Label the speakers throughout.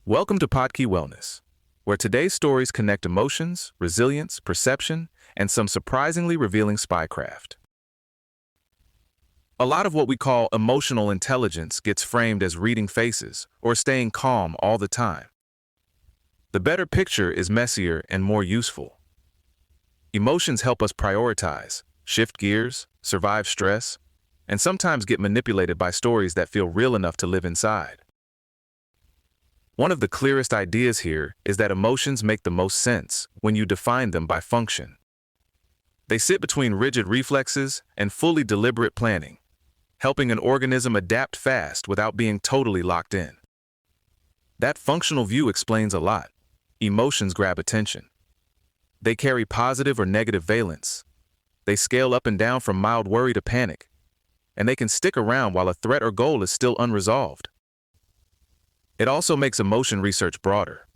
Speaker 1: Welcome to Podkey Wellness, where today's stories connect emotions, resilience, perception, and some surprisingly revealing spycraft. A lot of what we call emotional intelligence gets framed as reading faces or staying calm all the time. The better picture is messier and more useful. Emotions help us prioritize, shift gears, survive stress, and sometimes get manipulated by stories that feel real enough to live inside. One of the clearest ideas here is that emotions make the most sense when you define them by function. They sit between rigid reflexes and fully deliberate planning, helping an organism adapt fast without being totally locked in. That functional view explains a lot. Emotions grab attention. They carry positive or negative valence. They scale up and down from mild worry to panic, and they can stick around while a threat or goal is still unresolved. It also makes emotion research broader.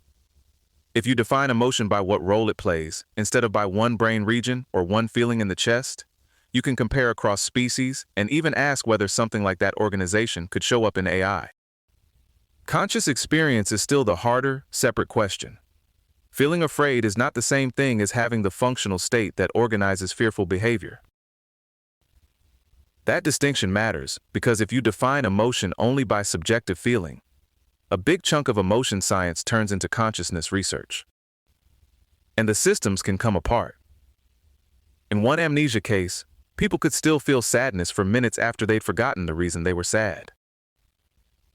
Speaker 1: If you define emotion by what role it plays, instead of by one brain region or one feeling in the chest, you can compare across species and even ask whether something like that organization could show up in AI. Conscious experience is still the harder, separate question. Feeling afraid is not the same thing as having the functional state that organizes fearful behavior. That distinction matters because if you define emotion only by subjective feeling, a big chunk of emotion science turns into consciousness research. And the systems can come apart. In one amnesia case, people could still feel sadness for minutes after they'd forgotten the reason they were sad.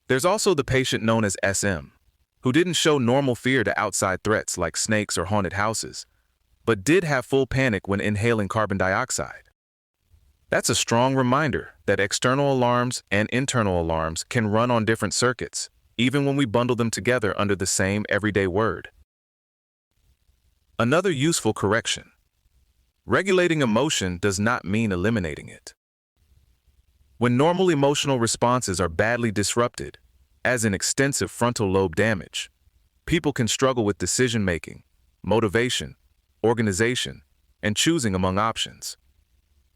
Speaker 1: There's also the patient known as SM, who didn't show normal fear to outside threats like snakes or haunted houses, but did have full panic when inhaling carbon dioxide. That's a strong reminder that external alarms and internal alarms can run on different circuits, even when we bundle them together under the same everyday word. Another useful correction. Regulating emotion does not mean eliminating it. When normal emotional responses are badly disrupted, as in extensive frontal lobe damage, people can struggle with decision-making, motivation, organization, and choosing among options.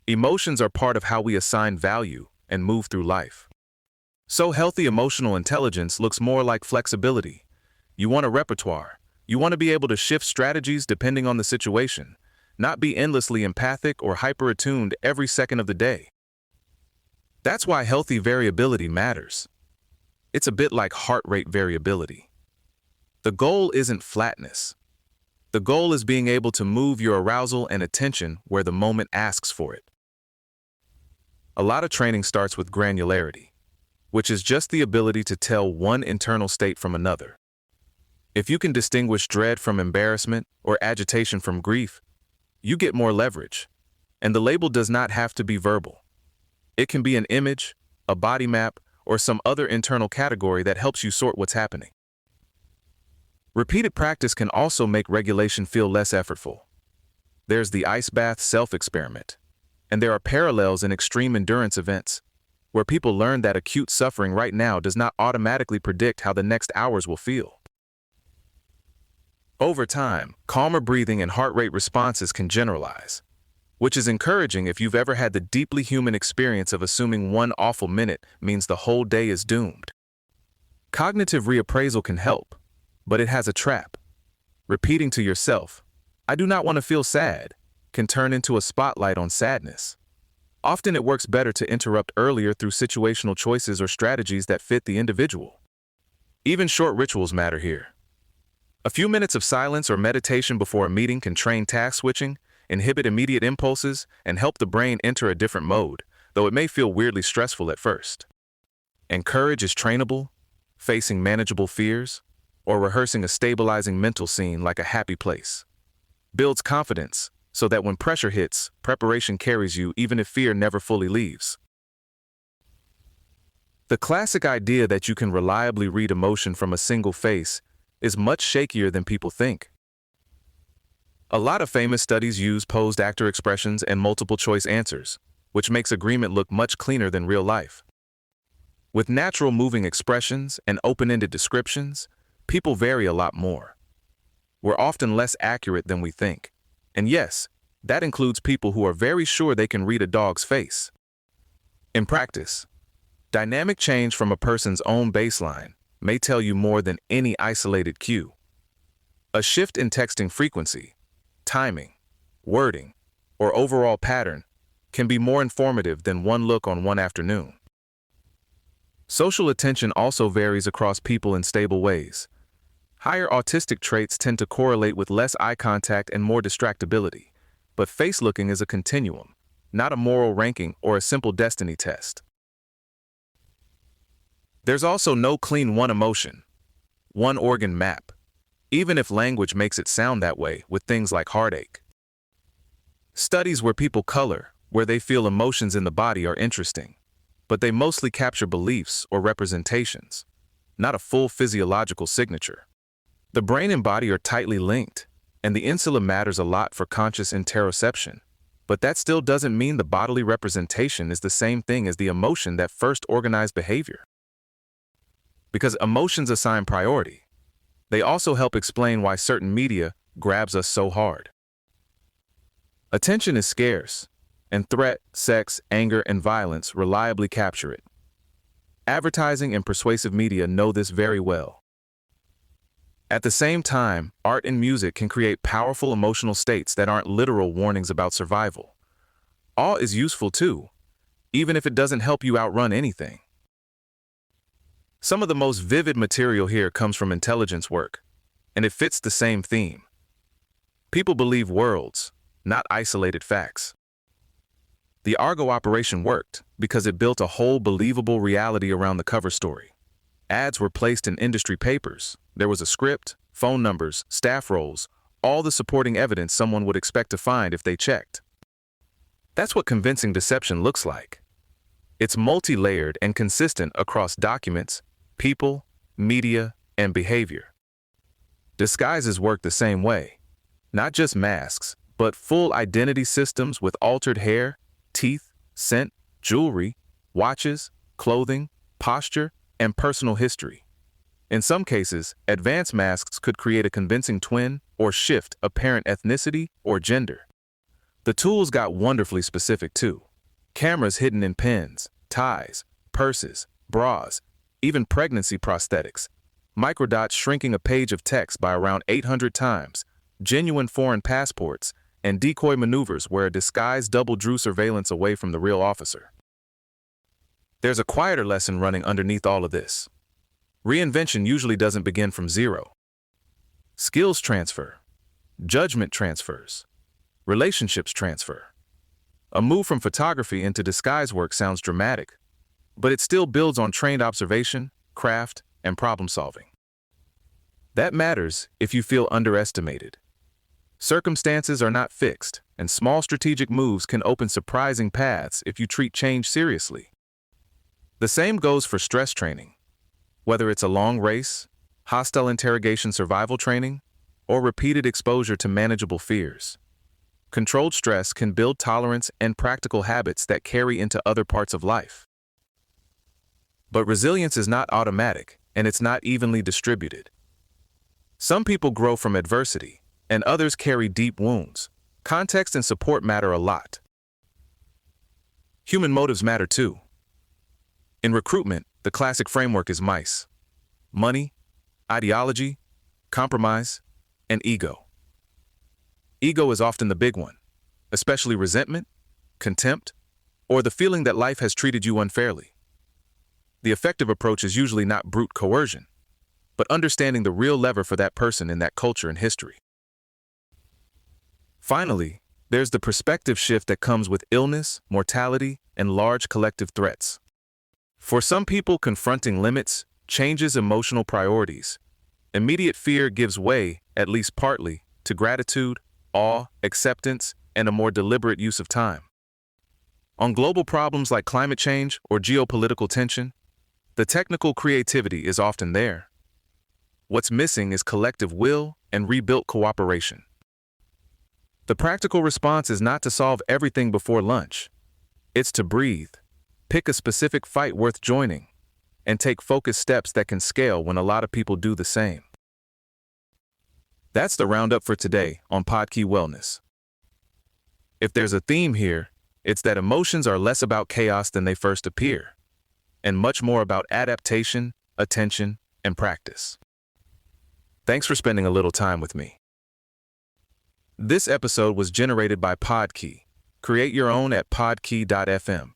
Speaker 1: Emotions are part of how we assign value and move through life. So healthy emotional intelligence looks more like flexibility. You want a repertoire. You want to be able to shift strategies depending on the situation, not be endlessly empathic or hyper-attuned every second of the day. That's why healthy variability matters. It's a bit like heart rate variability. The goal isn't flatness. The goal is being able to move your arousal and attention where the moment asks for it. A lot of training starts with granularity, which is just the ability to tell one internal state from another. If you can distinguish dread from embarrassment or agitation from grief, you get more leverage. And the label does not have to be verbal. It can be an image, a body map, or some other internal category that helps you sort what's happening. Repeated practice can also make regulation feel less effortful. There's the ice bath self-experiment, and there are parallels in extreme endurance events, where people learn that acute suffering right now does not automatically predict how the next hours will feel. Over time, calmer breathing and heart rate responses can generalize, which is encouraging if you've ever had the deeply human experience of assuming one awful minute means the whole day is doomed. Cognitive reappraisal can help, but it has a trap. Repeating to yourself, "I do not want to feel sad," can turn into a spotlight on sadness. Often it works better to interrupt earlier through situational choices or strategies that fit the individual. Even short rituals matter here. A few minutes of silence or meditation before a meeting can train task switching, inhibit immediate impulses, and help the brain enter a different mode, though it may feel weirdly stressful at first. And courage is trainable, facing manageable fears, or rehearsing a stabilizing mental scene like a happy place. Builds confidence, so that when pressure hits, preparation carries you even if fear never fully leaves. The classic idea that you can reliably read emotion from a single face is much shakier than people think. A lot of famous studies use posed actor expressions and multiple choice answers, which makes agreement look much cleaner than real life. With natural moving expressions and open-ended descriptions, people vary a lot more. We're often less accurate than we think. And yes, that includes people who are very sure they can read a dog's face. In practice, dynamic change from a person's own baseline may tell you more than any isolated cue. A shift in texting frequency, timing, wording, or overall pattern can be more informative than one look on one afternoon. Social attention also varies across people in stable ways. Higher autistic traits tend to correlate with less eye contact and more distractibility, but face looking is a continuum, not a moral ranking or a simple destiny test. There's also no clean one emotion, one organ map, even if language makes it sound that way with things like heartache. Studies where people color, where they feel emotions in the body are interesting, but they mostly capture beliefs or representations, not a full physiological signature. The brain and body are tightly linked, and the insula matters a lot for conscious interoception, but that still doesn't mean the bodily representation is the same thing as the emotion that first organized behavior. Because emotions assign priority, they also help explain why certain media grabs us so hard. Attention is scarce, and threat, sex, anger, and violence reliably capture it. Advertising and persuasive media know this very well. At the same time, art and music can create powerful emotional states that aren't literal warnings about survival. Awe is useful too, even if it doesn't help you outrun anything. Some of the most vivid material here comes from intelligence work, and it fits the same theme. People believe worlds, not isolated facts. The Argo operation worked because it built a whole believable reality around the cover story. Ads were placed in industry papers. There was a script, phone numbers, staff roles, all the supporting evidence someone would expect to find if they checked. That's what convincing deception looks like. It's multi-layered and consistent across documents, people, media, and behavior. Disguises work the same way. Not just masks, but full identity systems with altered hair, teeth, scent, jewelry, watches, clothing, posture, and personal history. In some cases, advanced masks could create a convincing twin or shift apparent ethnicity or gender. The tools got wonderfully specific too. Cameras hidden in pens, ties, purses, bras, even pregnancy prosthetics, microdots shrinking a page of text by around 800 times, genuine foreign passports, and decoy maneuvers where a disguised double drew surveillance away from the real officer. There's a quieter lesson running underneath all of this. Reinvention usually doesn't begin from zero. Skills transfer, judgment transfers, relationships transfer. A move from photography into disguise work sounds dramatic, but it still builds on trained observation, craft, and problem solving. That matters if you feel underestimated. Circumstances are not fixed, and small strategic moves can open surprising paths if you treat change seriously. The same goes for stress training. Whether it's a long race, hostile interrogation survival training, or repeated exposure to manageable fears. Controlled stress can build tolerance and practical habits that carry into other parts of life. But resilience is not automatic, and it's not evenly distributed. Some people grow from adversity, and others carry deep wounds. Context and support matter a lot. Human motives matter too. In recruitment, the classic framework is MICE: money, ideology, compromise, and ego. Ego is often the big one, especially resentment, contempt, or the feeling that life has treated you unfairly. The effective approach is usually not brute coercion, but understanding the real lever for that person in that culture and history. Finally, there's the perspective shift that comes with illness, mortality, and large collective threats. For some people, confronting limits changes emotional priorities. Immediate fear gives way, at least partly, to gratitude, awe, acceptance, and a more deliberate use of time. On global problems like climate change or geopolitical tension, the technical creativity is often there. What's missing is collective will and rebuilt cooperation. The practical response is not to solve everything before lunch. It's to breathe, pick a specific fight worth joining, and take focused steps that can scale when a lot of people do the same. That's the roundup for today on Podkey Wellness. If there's a theme here, it's that emotions are less about chaos than they first appear, and much more about adaptation, attention, and practice. Thanks for spending a little time with me. This episode was generated by Podkey. Create your own at podkey.fm.